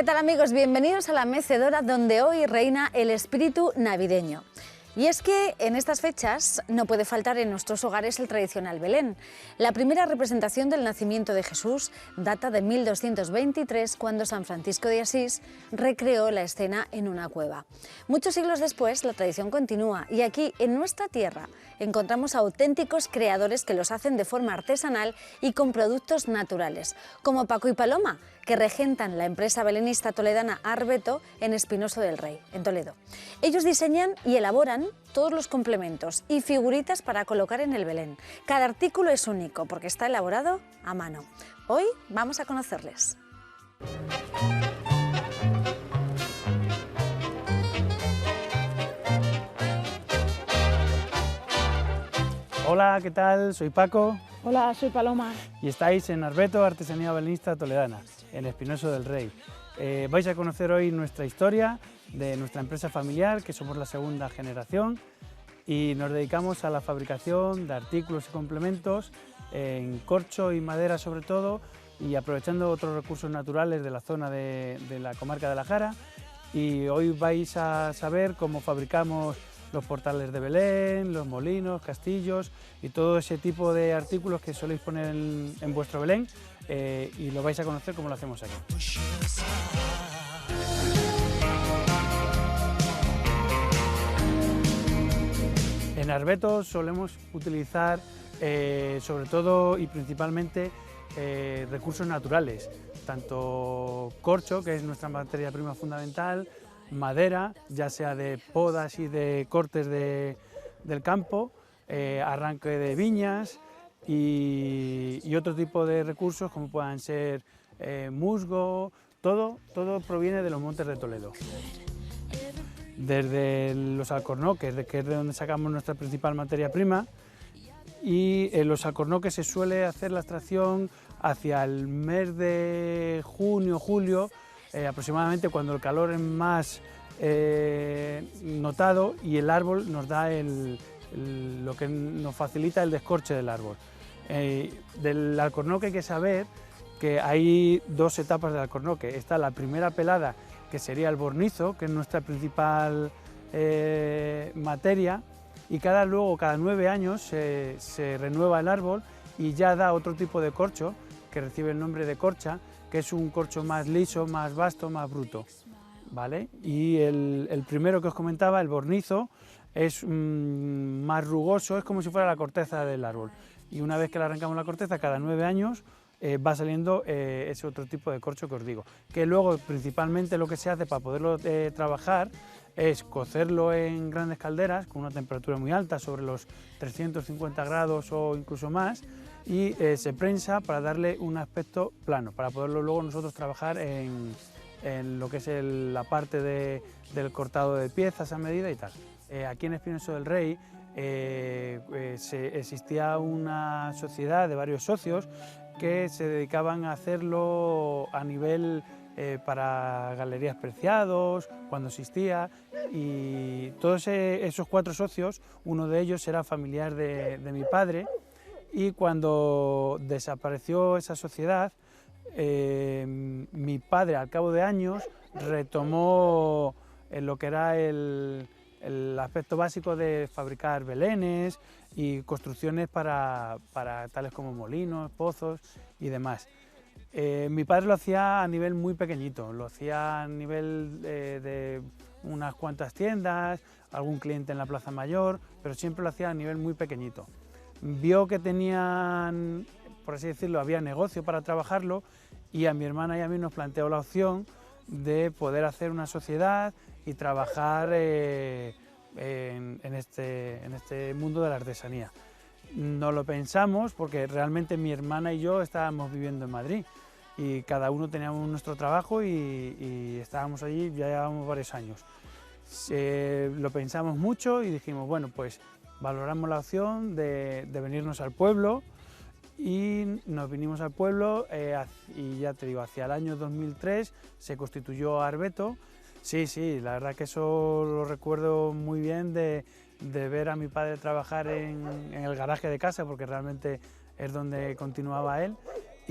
¿Qué tal, amigos? Bienvenidos a La Mecedora, donde hoy reina el espíritu navideño. Y es que en estas fechas no puede faltar en nuestros hogares el tradicional Belén. La primera representación del nacimiento de Jesús data de 1223, cuando San Francisco de Asís recreó la escena en una cueva. Muchos siglos después, la tradición continúa y aquí, en nuestra tierra, encontramos auténticos creadores que los hacen de forma artesanal y con productos naturales, como Paco y Paloma, que regentan la empresa belenista toledana Arbeto en Espinoso del Rey, en Toledo. Ellos diseñan y elaboran todos los complementos y figuritas para colocar en el Belén. Cada artículo es único porque está elaborado a mano. Hoy vamos a conocerles. Hola, ¿qué tal? Soy Paco. Hola, soy Paloma. Y estáis en Arbeto, Artesanía Belenista Toledana, en Espinoso del Rey. Vais a conocer hoy nuestra historia de nuestra empresa familiar, que somos la segunda generación y nos dedicamos a la fabricación de artículos y complementos en corcho y madera sobre todo, y aprovechando otros recursos naturales de la zona de la comarca de la Jara. Y hoy vais a saber cómo fabricamos los portales de Belén, los molinos, castillos y todo ese tipo de artículos que soléis poner en vuestro Belén, y lo vais a conocer como lo hacemos aquí. En Arbeto solemos utilizar sobre todo y principalmente recursos naturales, tanto corcho, que es nuestra materia prima fundamental, madera, ya sea de podas y de cortes del campo, arranque de viñas y otro tipo de recursos como puedan ser musgo, todo proviene de los montes de Toledo. Desde los alcornoques, que es de donde sacamos nuestra principal materia prima, y en los alcornoques se suele hacer la extracción hacia el mes de junio, julio, aproximadamente cuando el calor es más notado y el árbol nos da lo que nos facilita el descorche del árbol. Del alcornoque hay que saber que hay dos etapas del alcornoque. Está la primera pelada, que sería el bornizo, que es nuestra principal materia, y cada 9 años se renueva el árbol y ya da otro tipo de corcho, que recibe el nombre de corcha, que es un corcho más liso, más vasto, más bruto, ¿vale? Y el primero que os comentaba, el bornizo, es más rugoso, es como si fuera la corteza del árbol, y una vez que le arrancamos la corteza, cada 9 años va saliendo ese otro tipo de corcho que os digo, que luego principalmente lo que se hace para poderlo trabajar es cocerlo en grandes calderas con una temperatura muy alta, sobre los 350 grados o incluso más, y se prensa para darle un aspecto plano, para poderlo luego nosotros trabajar en lo que es la parte del cortado de piezas a medida y tal. Aquí en Espinoso del Rey existía una sociedad de varios socios que se dedicaban a hacerlo a nivel para galerías preciados, cuando existía, y todos esos 4 socios, uno de ellos era familiar de mi padre, y cuando desapareció esa sociedad, mi padre al cabo de años retomó lo que era el aspecto básico de fabricar belenes y construcciones para tales como molinos, pozos y demás. Mi padre lo hacía a nivel muy pequeñito, lo hacía a nivel de unas cuantas tiendas, algún cliente en la Plaza Mayor, pero siempre lo hacía a nivel muy pequeñito. Vio que tenían, por así decirlo, había negocio para trabajarlo, y a mi hermana y a mí nos planteó la opción de poder hacer una sociedad y trabajar en este mundo de la artesanía. No lo pensamos porque realmente mi hermana y yo estábamos viviendo en Madrid y cada uno teníamos nuestro trabajo y estábamos allí, ya llevábamos varios años. Lo pensamos mucho y dijimos, bueno, pues valoramos la opción de venirnos al pueblo, y nos vinimos al pueblo y ya te digo, hacia el año 2003 se constituyó Arbeto. Sí, la verdad que eso lo recuerdo muy bien de ver a mi padre trabajar en el garaje de casa, porque realmente es donde continuaba él,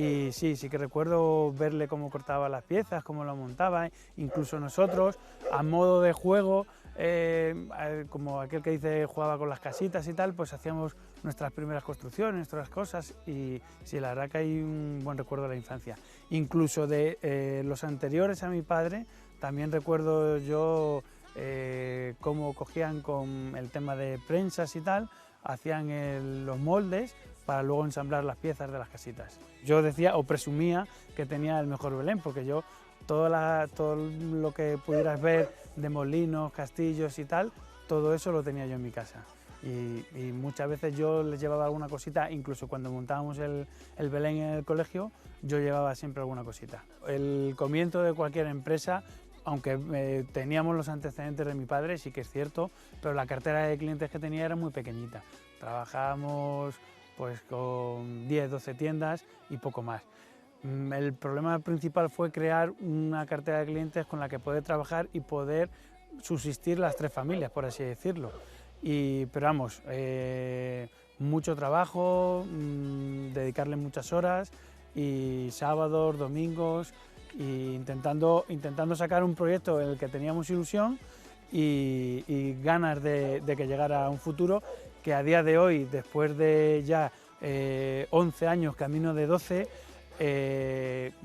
Y sí, sí que recuerdo verle cómo cortaba las piezas, cómo lo montaba, incluso nosotros, a modo de juego, como aquel que dice jugaba con las casitas y tal, pues hacíamos nuestras primeras construcciones, nuestras cosas, y sí, la verdad que hay un buen recuerdo de la infancia. Incluso de los anteriores a mi padre, también recuerdo yo cómo cogían con el tema de prensas y tal, hacían los moldes para luego ensamblar las piezas de las casitas. Yo decía o presumía que tenía el mejor Belén, porque yo todo lo que pudieras ver de molinos, castillos y tal, todo eso lo tenía yo en mi casa. Y muchas veces yo les llevaba alguna cosita, incluso cuando montábamos el Belén en el colegio, yo llevaba siempre alguna cosita. El comienzo de cualquier empresa, aunque teníamos los antecedentes de mi padre, sí que es cierto, pero la cartera de clientes que tenía era muy pequeñita. Trabajábamos pues con 10, 12 tiendas y poco más. El problema principal fue crear una cartera de clientes con la que poder trabajar y poder subsistir las 3 familias, por así decirlo. Pero vamos, mucho trabajo, dedicarle muchas horas y sábados, domingos, y intentando sacar un proyecto en el que teníamos ilusión y ganas de que llegara a un futuro que a día de hoy, después de ya 11 años, camino de 12,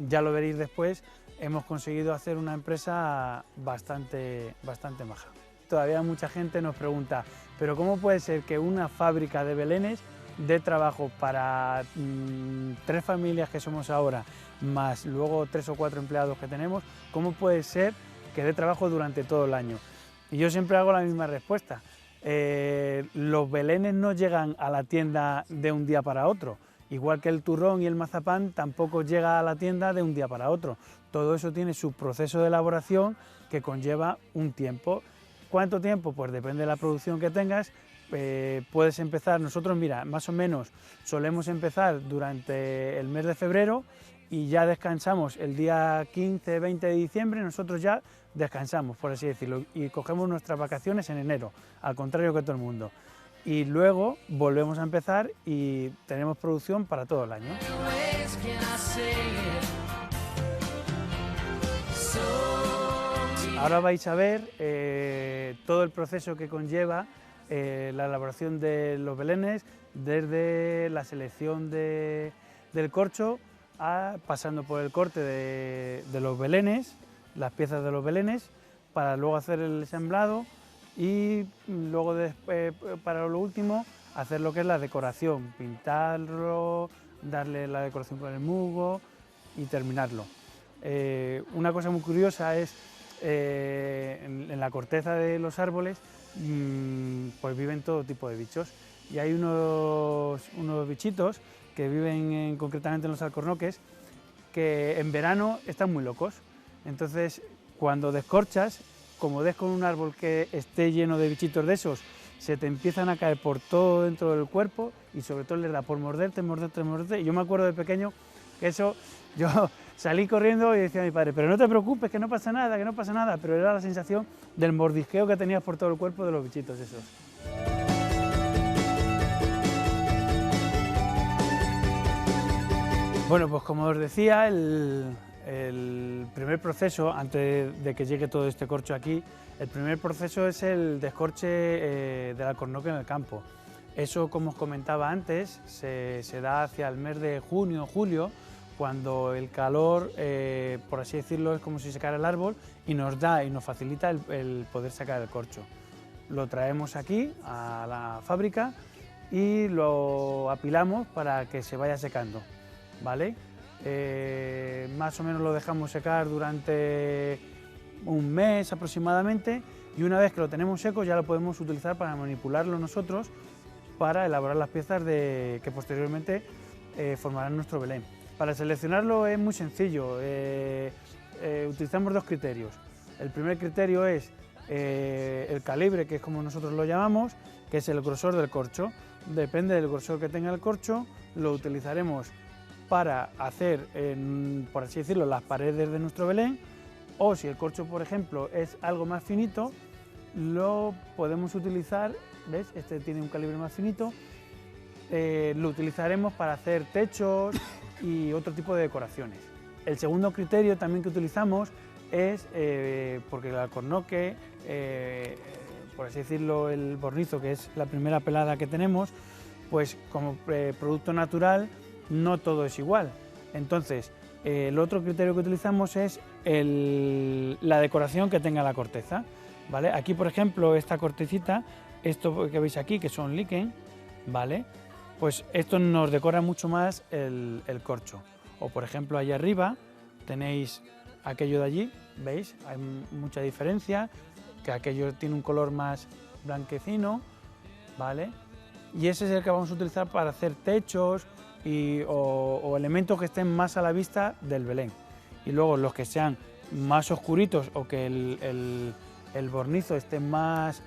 ya lo veréis después, hemos conseguido hacer una empresa bastante maja. Todavía mucha gente nos pregunta, pero ¿cómo puede ser que una fábrica de belenes dé trabajo para 3 familias que somos ahora, más luego 3 o 4 empleados que tenemos? ¿Cómo puede ser que dé trabajo durante todo el año? Y yo siempre hago la misma respuesta. Los belenes no llegan a la tienda de un día para otro, igual que el turrón y el mazapán tampoco llega a la tienda de un día para otro. Todo eso tiene su proceso de elaboración que conlleva un tiempo. ¿Cuánto tiempo? Pues depende de la producción que tengas. Puedes empezar, nosotros mira, más o menos solemos empezar durante el mes de febrero y ya descansamos el día 15, 20 de diciembre, nosotros ya descansamos, por así decirlo, y cogemos nuestras vacaciones en enero, al contrario que todo el mundo. Y luego volvemos a empezar y tenemos producción para todo el año. Ahora vais a ver todo el proceso que conlleva la elaboración de los belenes, desde la selección del corcho, pasando por el corte de los belenes, las piezas de los belenes, para luego hacer el ensamblado y luego para lo último hacer lo que es la decoración, pintarlo, darle la decoración con el musgo y terminarlo. Una cosa muy curiosa es en la corteza de los árboles pues viven todo tipo de bichos y hay unos bichitos que viven concretamente en los alcornoques que en verano están muy locos. Entonces cuando descorchas, como des con un árbol que esté lleno de bichitos de esos, se te empiezan a caer por todo dentro del cuerpo y sobre todo les da por morderte. Y yo me acuerdo de pequeño que eso, yo salí corriendo y decía a mi padre, pero no te preocupes, que no pasa nada, pero era la sensación del mordisqueo que tenías por todo el cuerpo de los bichitos esos. Bueno, pues como os decía, el primer proceso, antes de que llegue todo este corcho aquí, el primer proceso es el descorche del alcornoque en el campo. Eso, como os comentaba antes, se da hacia el mes de junio, julio, cuando el calor, por así decirlo, es como si secara el árbol y nos facilita el poder sacar el corcho. Lo traemos aquí a la fábrica y lo apilamos para que se vaya secando, ¿vale? Más o menos lo dejamos secar durante un mes aproximadamente y una vez que lo tenemos seco ya lo podemos utilizar para manipularlo nosotros para elaborar las piezas que posteriormente formarán nuestro Belén. Para seleccionarlo es muy sencillo, utilizamos 2 criterios. El primer criterio es el calibre, que es como nosotros lo llamamos, que es el grosor del corcho. Depende del grosor que tenga el corcho, lo utilizaremos para hacer, por así decirlo, las paredes de nuestro Belén, o si el corcho, por ejemplo, es algo más finito, lo podemos utilizar, ¿ves? Este tiene un calibre más finito, lo utilizaremos para hacer techos, y otro tipo de decoraciones. El segundo criterio también que utilizamos es, porque el alcornoque, por así decirlo, el bornizo, que es la primera pelada que tenemos, pues como producto natural no todo es igual. Entonces, el otro criterio que utilizamos es la decoración que tenga la corteza, ¿vale? Aquí, por ejemplo, esta cortecita, esto que veis aquí, que son liquen, ¿vale? Pues esto nos decora mucho más el corcho. O, por ejemplo, allá arriba tenéis aquello de allí, ¿veis? Hay mucha diferencia, que aquello tiene un color más blanquecino, ¿vale? Y ese es el que vamos a utilizar para hacer techos o elementos que estén más a la vista del Belén. Y luego los que sean más oscuritos o que el bornizo esté más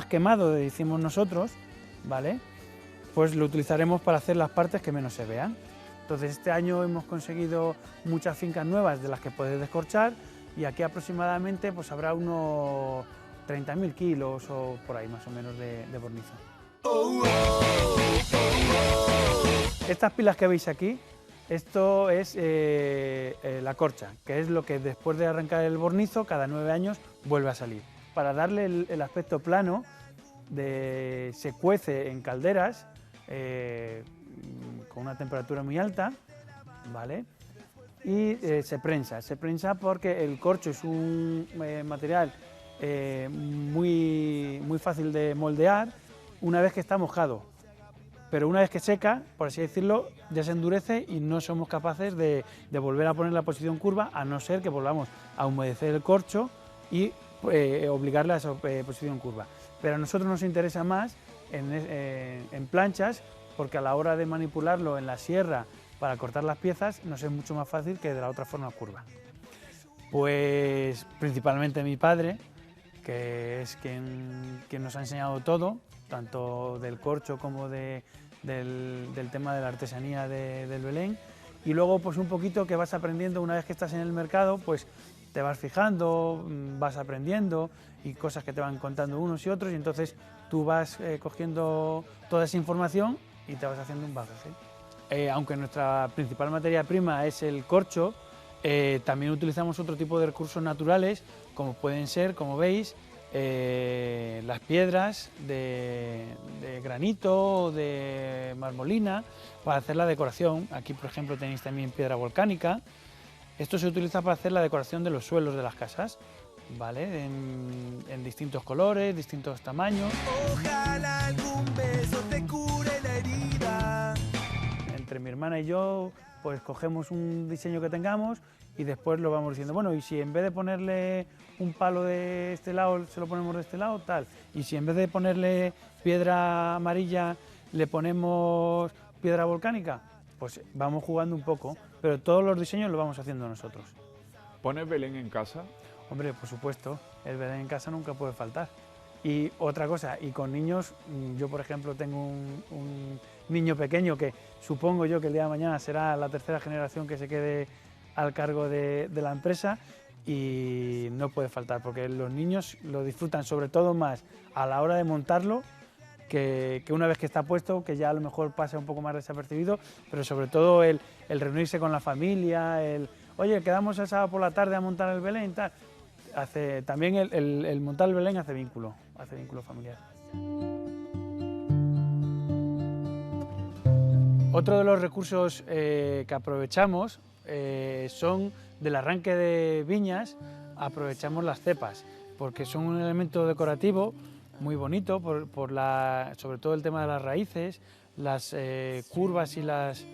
quemado, decimos nosotros, ¿vale? Pues lo utilizaremos para hacer las partes que menos se vean. Entonces este año hemos conseguido muchas fincas nuevas de las que podéis descorchar y aquí aproximadamente pues habrá unos 30.000 kilos o por ahí más o menos de bornizo. Estas pilas que veis aquí, esto es la corcha, que es lo que después de arrancar el bornizo cada 9 años vuelve a salir. Para darle el aspecto plano, se cuece en calderas con una temperatura muy alta, ¿vale? Y se prensa porque el corcho es un material muy fácil de moldear una vez que está mojado, pero una vez que seca, por así decirlo, ya se endurece y no somos capaces de volver a poner la posición curva, a no ser que volvamos a humedecer el corcho y obligarle a esa posición curva. Pero a nosotros nos interesa más en planchas, porque a la hora de manipularlo en la sierra para cortar las piezas nos es mucho más fácil que de la otra forma curva. Pues principalmente mi padre, que es quien nos ha enseñado todo, tanto del corcho como del tema de la artesanía del Belén. Y luego pues un poquito que vas aprendiendo una vez que estás en el mercado, pues te vas fijando, vas aprendiendo y cosas que te van contando unos y otros, y entonces tú vas cogiendo toda esa información y te vas haciendo un bagaje. Aunque nuestra principal materia prima es el corcho, también utilizamos otro tipo de recursos naturales, como pueden ser, como veis, las piedras de granito o de marmolina para hacer la decoración. Aquí, por ejemplo, tenéis también piedra volcánica. Esto se utiliza para hacer la decoración de los suelos de las casas, ¿vale? En distintos colores, distintos tamaños. Ojalá algún beso te cure la herida. Entre mi hermana y yo, pues cogemos un diseño que tengamos y después lo vamos diciendo, bueno, y si en vez de ponerle un palo de este lado, se lo ponemos de este lado, tal. Y si en vez de ponerle piedra amarilla, le ponemos piedra volcánica, pues vamos jugando un poco, pero todos los diseños los vamos haciendo nosotros. ¿Pones Belén en casa? Hombre, por supuesto, el Belén en casa nunca puede faltar. Y otra cosa, y con niños, yo por ejemplo tengo un niño pequeño que supongo yo que el día de mañana será la tercera generación que se quede al cargo de la empresa, y no puede faltar porque los niños lo disfrutan sobre todo más a la hora de montarlo que una vez que está puesto, que ya a lo mejor pasa un poco más desapercibido, pero sobre todo el reunirse con la familia, oye, quedamos el sábado por la tarde a montar el Belén, tal. También el montar el Belén hace vínculo familiar. Otro de los recursos que aprovechamos son del arranque de viñas, aprovechamos las cepas, porque son un elemento decorativo muy bonito, sobre todo el tema de las raíces, las curvas y los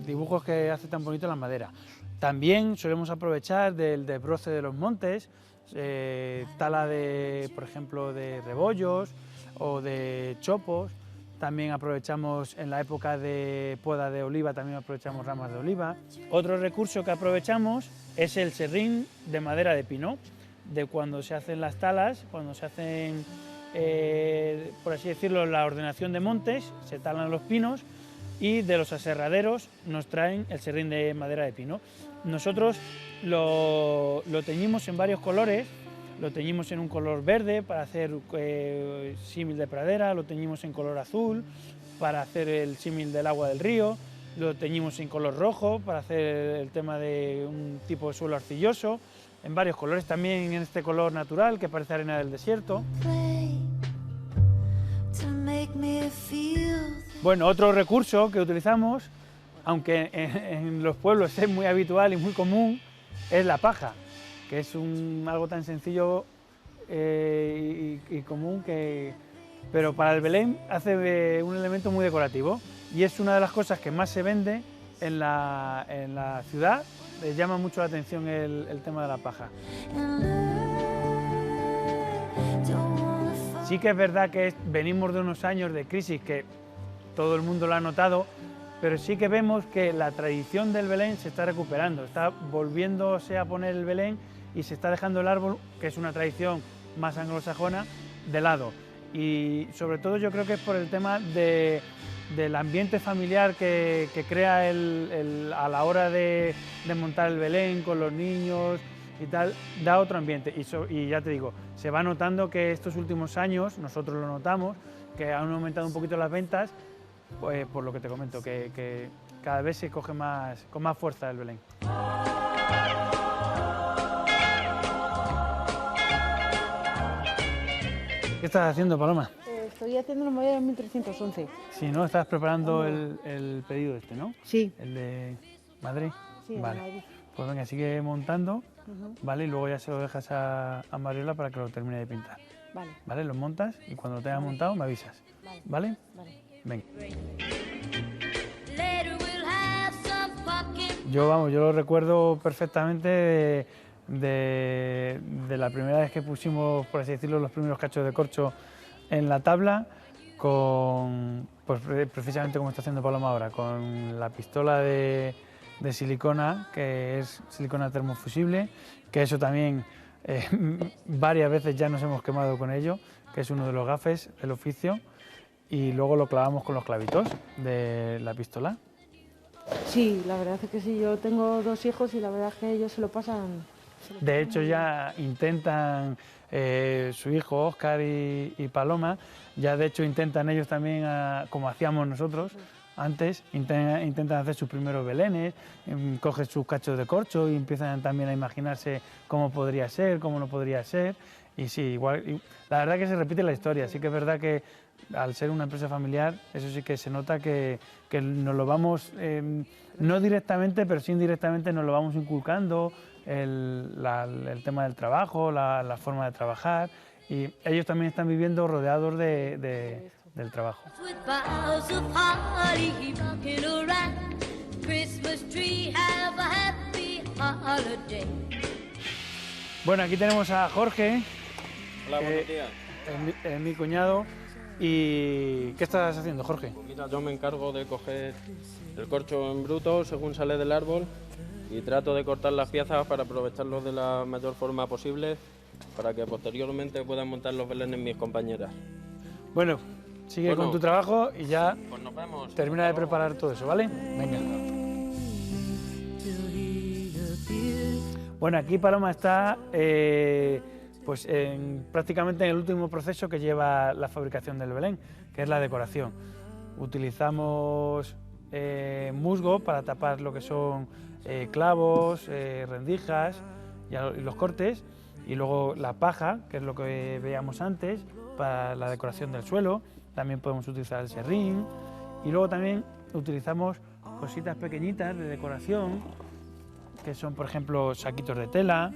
dibujos que hace tan bonito la madera. También solemos aprovechar del desbroce de los montes, tala por ejemplo, de rebollos o de chopos. También aprovechamos en la época de poda de oliva, también aprovechamos ramas de oliva. Otro recurso que aprovechamos es el serrín de madera de pino, de cuando se hacen las talas, cuando se hacen, por así decirlo, la ordenación de montes, se talan los pinos, y de los aserraderos nos traen el serrín de madera de pino. Nosotros lo teñimos en varios colores. Lo teñimos en un color verde para hacer símil de pradera, lo teñimos en color azul para hacer el símil del agua del río, lo teñimos en color rojo para hacer el tema de un tipo de suelo arcilloso, en varios colores, también en este color natural que parece arena del desierto. Bueno, otro recurso que utilizamos, aunque en los pueblos es muy habitual y muy común, es la paja, que es algo tan sencillo y común pero para el Belén hace un elemento muy decorativo y es una de las cosas que más se vende en la ciudad. Les llama mucho la atención el tema de la paja. Sí que es verdad que venimos de unos años de crisis que todo el mundo lo ha notado, pero sí que vemos que la tradición del Belén se está recuperando, está volviéndose a poner el Belén y se está dejando el árbol, que es una tradición más anglosajona, de lado. Y sobre todo yo creo que es por el tema del ambiente familiar que crea a la hora de montar el Belén con los niños y tal, da otro ambiente. Y ya te digo, se va notando que estos últimos años, nosotros lo notamos, que han aumentado un poquito las ventas, pues por lo que te comento, que cada vez se coge con más fuerza el Belén. ¿Qué estás haciendo, Paloma? Estoy haciendo la movida de 1311. Sí, ¿no? Estás preparando el pedido este, ¿no? Sí. ¿El de Madrid? Sí, vale. Madrid. Pues venga, sigue montando, ¿vale? Y luego ya se lo dejas a Mariola para que lo termine de pintar. Vale. ¿Vale? Lo montas y cuando lo tengas montado me avisas. Vale. ¿Vale? Venga. Yo lo recuerdo perfectamente de la primera vez que pusimos, por así decirlo, los primeros cachos de corcho en la tabla, pues precisamente como está haciendo Paloma ahora, con la pistola de silicona, que es silicona termofusible, que eso también varias veces ya nos hemos quemado con ello, que es uno de los gafes del oficio, y luego lo clavamos con los clavitos de la pistola. Sí, la verdad es que sí, yo tengo 2 hijos y la verdad es que ellos se lo pasan. De hecho ya intentan, su hijo Óscar y Paloma, ya de hecho intentan ellos también, como hacíamos nosotros antes, intentan hacer sus primeros belenes, cogen sus cachos de corcho y empiezan también a imaginarse cómo podría ser, cómo no podría ser. Y sí, igual, la verdad que se repite la historia, sí que es verdad que al ser una empresa familiar, eso sí que se nota que nos lo vamos, no directamente, pero sí indirectamente nos lo vamos inculcando, el tema del trabajo, la forma de trabajar, y ellos también están viviendo rodeados del trabajo. Bueno, aquí tenemos a Jorge. Hola, buenos días. Es mi cuñado. ¿Y qué estás haciendo, Jorge? Pues mira, yo me encargo de coger el corcho en bruto según sale del árbol y trato de cortar las piezas para aprovecharlo de la mayor forma posible para que posteriormente puedan montar los belenes mis compañeras. Bueno, sigue con tu trabajo y ya pues nos vemos. Termina de preparar todo eso, ¿vale? Venga. Bueno, aquí Paloma está pues prácticamente en el último proceso que lleva la fabricación del Belén, que es la decoración. Utilizamos musgo para tapar lo que son clavos, rendijas y los cortes, y luego la paja, que es lo que veíamos antes, para la decoración del suelo. También podemos utilizar el serrín, y luego también utilizamos cositas pequeñitas de decoración, que son, por ejemplo, saquitos de tela,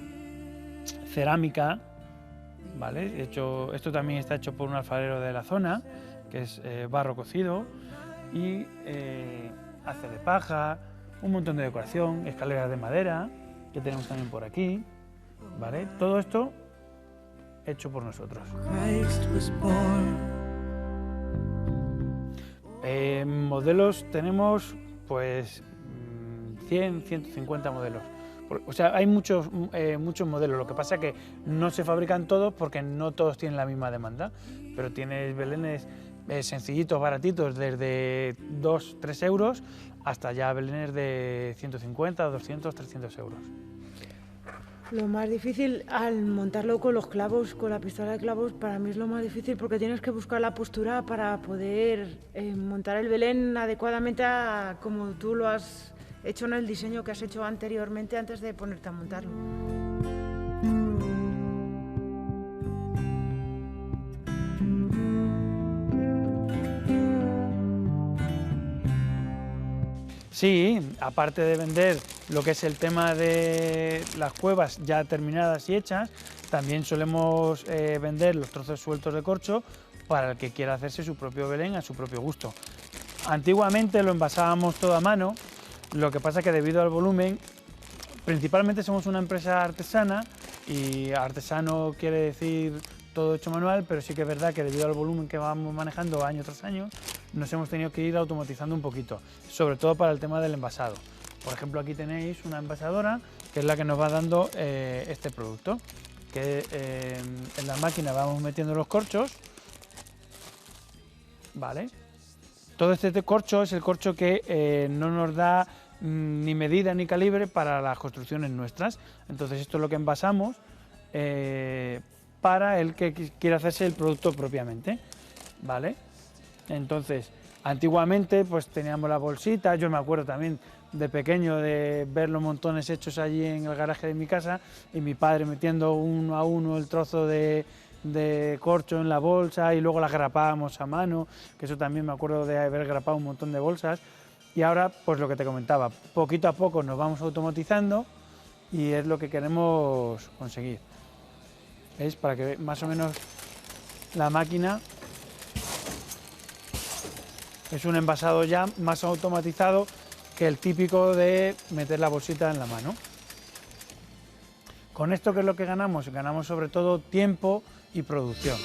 cerámica, ¿vale? De hecho, esto también está hecho por un alfarero de la zona, que es barro cocido, y hace de paja, un montón de decoración, escaleras de madera, que tenemos también por aquí, ¿vale? Todo esto hecho por nosotros. Modelos tenemos, pues, 100, 150 modelos. O sea, hay muchos modelos, lo que pasa es que no se fabrican todos porque no todos tienen la misma demanda, pero tienes belenes sencillitos, baratitos, desde 2, 3 euros hasta ya belenes de 150, 200, 300 euros. Lo más difícil al montarlo con los clavos, con la pistola de clavos, para mí es lo más difícil porque tienes que buscar la postura para poder montar el Belén adecuadamente a como tú lo has hecho en el diseño que has hecho anteriormente antes de ponerte a montarlo. Sí, aparte de vender lo que es el tema de las cuevas ya terminadas y hechas, también solemos vender los trozos sueltos de corcho para el que quiera hacerse su propio Belén a su propio gusto. Antiguamente lo envasábamos todo a mano, lo que pasa que debido al volumen, principalmente somos una empresa artesana y artesano quiere decir todo hecho manual, pero sí que es verdad que debido al volumen que vamos manejando año tras año, nos hemos tenido que ir automatizando un poquito, sobre todo para el tema del envasado. Por ejemplo, aquí tenéis una envasadora que es la que nos va dando este producto, que en la máquina vamos metiendo los corchos, ¿vale? Todo este corcho es el corcho que no nos da ni medida ni calibre para las construcciones nuestras, entonces esto es lo que envasamos para el que quiera hacerse el producto propiamente, ¿vale? Entonces, antiguamente pues teníamos la bolsita, yo me acuerdo también de pequeño de ver los montones hechos allí en el garaje de mi casa y mi padre metiendo uno a uno el trozo de corcho en la bolsa y luego las grapábamos a mano, que eso también me acuerdo de haber grapado un montón de bolsas. Y ahora, pues lo que te comentaba, poquito a poco nos vamos automatizando y es lo que queremos conseguir. ¿Veis? Para que más o menos la máquina es un envasado ya más automatizado que el típico de meter la bolsita en la mano. Con esto, ¿qué es lo que ganamos? Ganamos sobre todo tiempo y producción.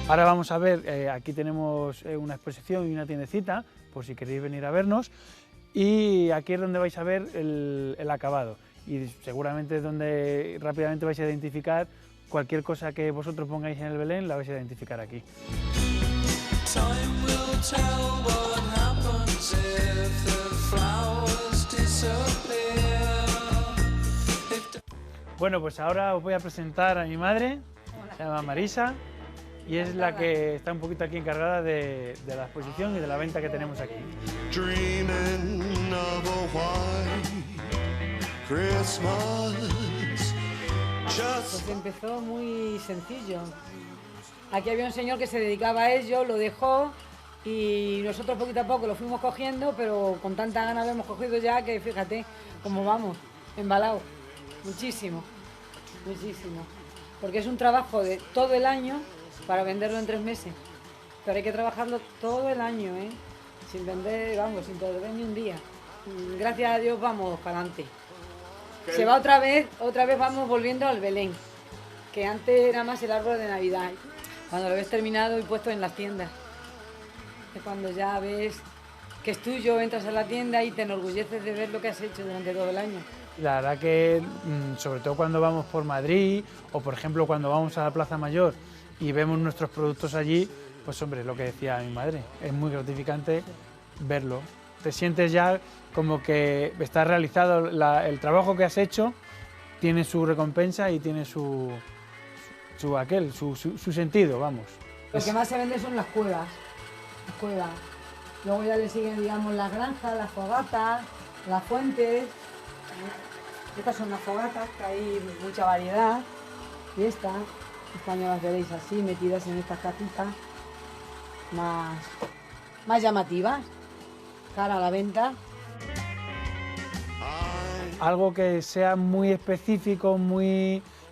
Ahora vamos a ver, aquí tenemos una exposición y una tiendecita, por si queréis venir a vernos, y aquí es donde vais a ver el acabado, y seguramente es donde rápidamente vais a identificar cualquier cosa que vosotros pongáis en el Belén, la vais a identificar aquí. Bueno, pues ahora os voy a presentar a mi madre, se llama Marisa, y es la que está un poquito aquí encargada de la exposición y de la venta que tenemos aquí. Pues empezó muy sencillo. Aquí había un señor que se dedicaba a ello, lo dejó y nosotros poquito a poco lo fuimos cogiendo, pero con tanta ganas lo hemos cogido ya que fíjate cómo vamos, embalados. Muchísimo, muchísimo. Porque es un trabajo de todo el año para venderlo en 3 meses. Pero hay que trabajarlo todo el año, sin vender, vamos, sin perder ni un día. Gracias a Dios vamos para adelante. Se va otra vez vamos volviendo al Belén, que antes era más el árbol de Navidad. Cuando lo ves terminado y puesto en las tiendas. Es cuando ya ves que es tuyo, entras a la tienda y te enorgulleces de ver lo que has hecho durante todo el año. La verdad que, sobre todo cuando vamos por Madrid o, por ejemplo, cuando vamos a la Plaza Mayor y vemos nuestros productos allí, pues hombre, lo que decía mi madre, es muy gratificante verlo. Te sientes ya como que está realizado el trabajo que has hecho, tiene su recompensa y tiene su sentido, vamos. Lo que más se vende son las cuevas. Las cuevas. Luego ya le siguen, digamos, las granjas, las fogatas, las fuentes. Estas son las fogatas, que hay mucha variedad. Y estas ya las veréis así, metidas en estas cajitas más llamativas, cara a la venta. Algo que sea muy específico,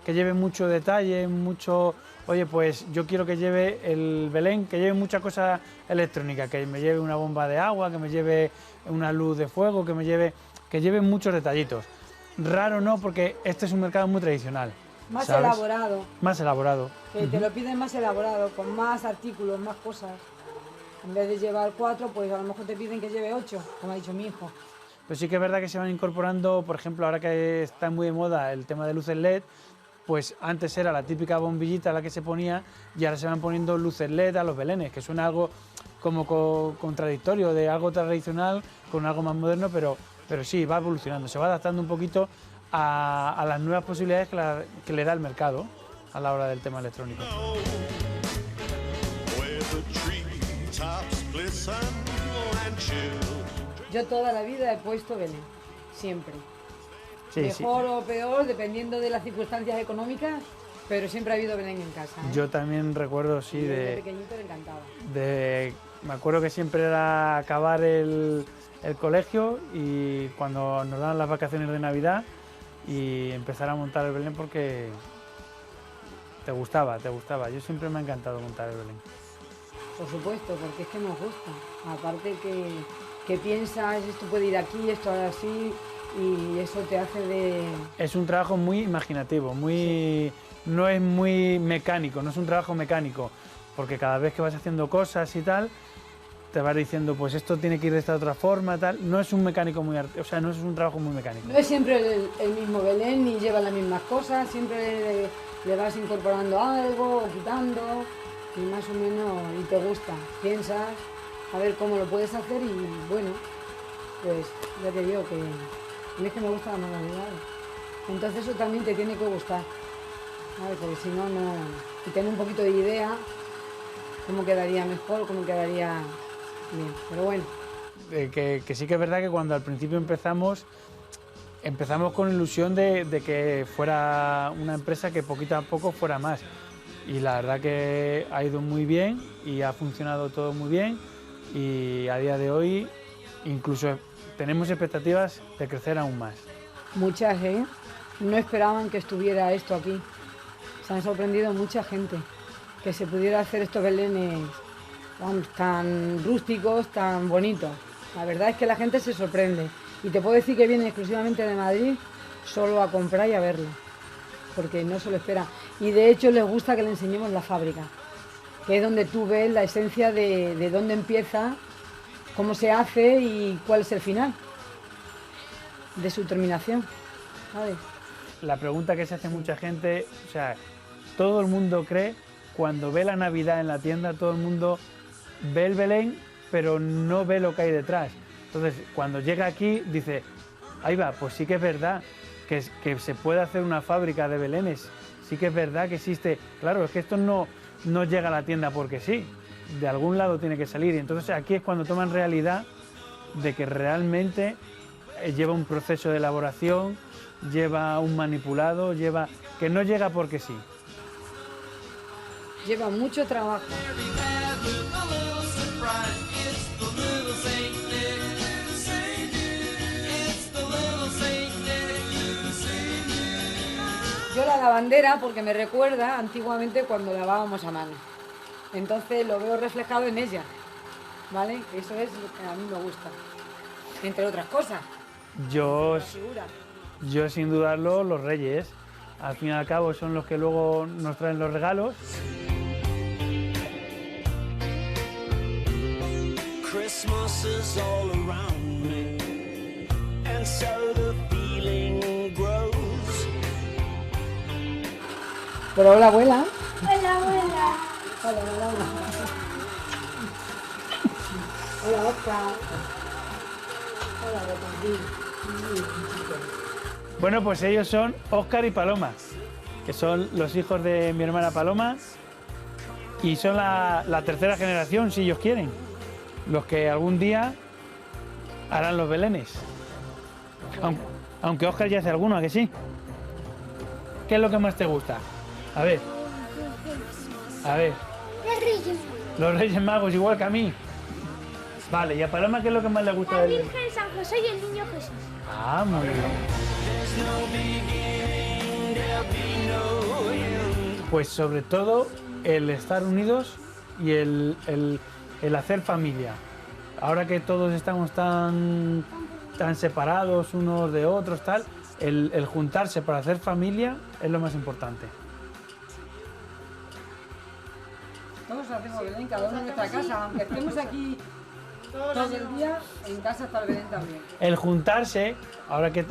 que lleve mucho detalle, mucho... Oye, pues yo quiero que lleve el Belén, que lleve mucha cosa electrónica, que me lleve una bomba de agua, que me lleve una luz de fuego, que lleve muchos detallitos. Raro no, porque este es un mercado muy tradicional. Más ¿sabes? elaborado. Más elaborado. Que te lo piden más elaborado, con más artículos, más cosas. En vez de llevar 4, pues a lo mejor te piden que lleve 8, como ha dicho mi hijo. Pero sí que es verdad que se van incorporando, por ejemplo, ahora que está muy de moda el tema de luces LED, pues antes era la típica bombillita la que se ponía y ahora se van poniendo luces LED a los belenes, que suena algo como contradictorio de algo tradicional con algo más moderno, pero sí, va evolucionando, se va adaptando un poquito a las nuevas posibilidades que le da el mercado a la hora del tema electrónico. Yo toda la vida he puesto Belén, siempre. Sí, Mejor o peor, dependiendo de las circunstancias económicas, pero siempre ha habido Belén en casa. Yo también recuerdo, sí, de pequeñito le encantaba. Me acuerdo que siempre era acabar el colegio y cuando nos daban las vacaciones de Navidad y empezar a montar el Belén porque te gustaba. Yo siempre me ha encantado montar el Belén. Por supuesto, porque es que nos gusta. Aparte que piensas, esto puede ir aquí, esto ahora así, y eso te hace de... Es un trabajo muy imaginativo, no es muy mecánico, no es un trabajo mecánico, porque cada vez que vas haciendo cosas y tal, te vas diciendo, pues esto tiene que ir de esta otra forma, tal. No es un mecánico no es un trabajo muy mecánico. No es siempre el mismo Belén, ni lleva las mismas cosas, siempre le vas incorporando algo, o quitando, y más o menos, y te gusta. Piensas a ver cómo lo puedes hacer y bueno, pues ya te digo que a mí es que me gusta la manualidad. Entonces eso también te tiene que gustar, ¿sabes? Porque si no, y tener un poquito de idea, cómo quedaría mejor, cómo quedaría bien, pero bueno. Que sí que es verdad que cuando al principio empezamos con ilusión de que fuera una empresa que poquito a poco fuera más. Y la verdad que ha ido muy bien y ha funcionado todo muy bien y a día de hoy incluso tenemos expectativas de crecer aún más. Muchas, no esperaban que estuviera esto aquí. Se han sorprendido mucha gente que se pudiera hacer estos belenes tan rústicos, tan bonitos. La verdad es que la gente se sorprende y te puedo decir que vienen exclusivamente de Madrid solo a comprar y a verlo, porque no se lo esperan. Y de hecho les gusta que le enseñemos la fábrica, que es donde tú ves la esencia de dónde empieza, cómo se hace y cuál es el final de su terminación, ¿sabes? La pregunta que se hace mucha gente, o sea, todo el mundo cree, cuando ve la Navidad en la tienda, todo el mundo ve el Belén, pero no ve lo que hay detrás. Entonces, cuando llega aquí, dice, ahí va, pues sí que es verdad que se puede hacer una fábrica de belenes, sí que es verdad que existe. Claro, es que esto no llega a la tienda porque sí, de algún lado tiene que salir. Y entonces aquí es cuando toman realidad de que realmente lleva un proceso de elaboración, lleva un manipulado, que no llega porque sí. Lleva mucho trabajo. Yo la lavandera porque me recuerda antiguamente cuando lavábamos a mano. Entonces lo veo reflejado en ella, ¿vale? Eso es lo que a mí me gusta, entre otras cosas. Yo sin dudarlo, los Reyes, al fin y al cabo son los que luego nos traen los regalos. Christmas is all around me, and so the feeling grows. Pero hola, abuela. Hola, abuela. Hola, hola. Hola, Oscar. Hola, Rotondín. Bueno, pues ellos son Óscar y Paloma, que son los hijos de mi hermana Paloma y son la tercera generación, si ellos quieren, los que algún día harán los belenes. Aunque Óscar ya hace alguno, ¿a que sí? ¿Qué es lo que más te gusta? A ver. Los Reyes. Los Reyes Magos, igual que a mí. Vale, ¿y a Paloma qué es lo que más le gusta La del Virgen, San José y el Niño Jesús. Ah, muy bien. Pues sobre todo el estar unidos y el hacer familia. Ahora que todos estamos tan separados unos de otros, tal, el juntarse para hacer familia es lo más importante. Todos hacemos Belén, cada uno en nuestra casa, aunque estemos aquí todo el día, en casa está el Belén también. El juntarse, ahora que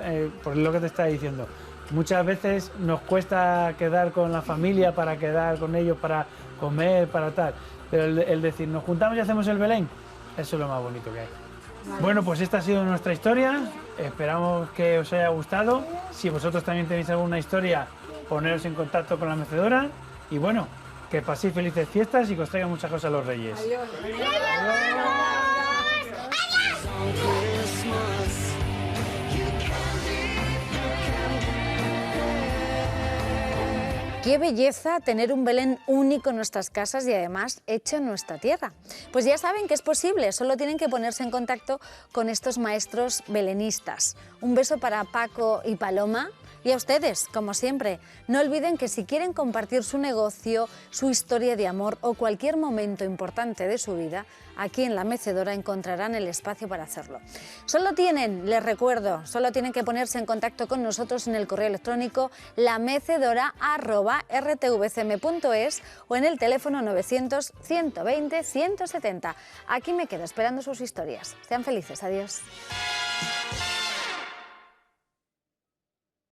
por lo que te estaba diciendo, Muchas veces nos cuesta quedar con la familia, para quedar con ellos, para comer, para tal. Pero el decir, nos juntamos y hacemos el Belén, eso es lo más bonito que hay. Bueno, pues esta ha sido nuestra historia. Esperamos que os haya gustado. Si vosotros también tenéis alguna historia, poneros en contacto con la mecedora. Y bueno, que paséis felices fiestas y que os traigan muchas cosas los Reyes. Adiós. Qué belleza tener un Belén único en nuestras casas y además hecho en nuestra tierra. Pues ya saben que es posible, solo tienen que ponerse en contacto con estos maestros belenistas. Un beso para Paco y Paloma. Y a ustedes, como siempre, no olviden que si quieren compartir su negocio, su historia de amor o cualquier momento importante de su vida, aquí en La Mecedora encontrarán el espacio para hacerlo. Les recuerdo, solo tienen que ponerse en contacto con nosotros en el correo electrónico lamecedora@rtvcm.es o en el teléfono 900 120 170. Aquí me quedo esperando sus historias. Sean felices, adiós.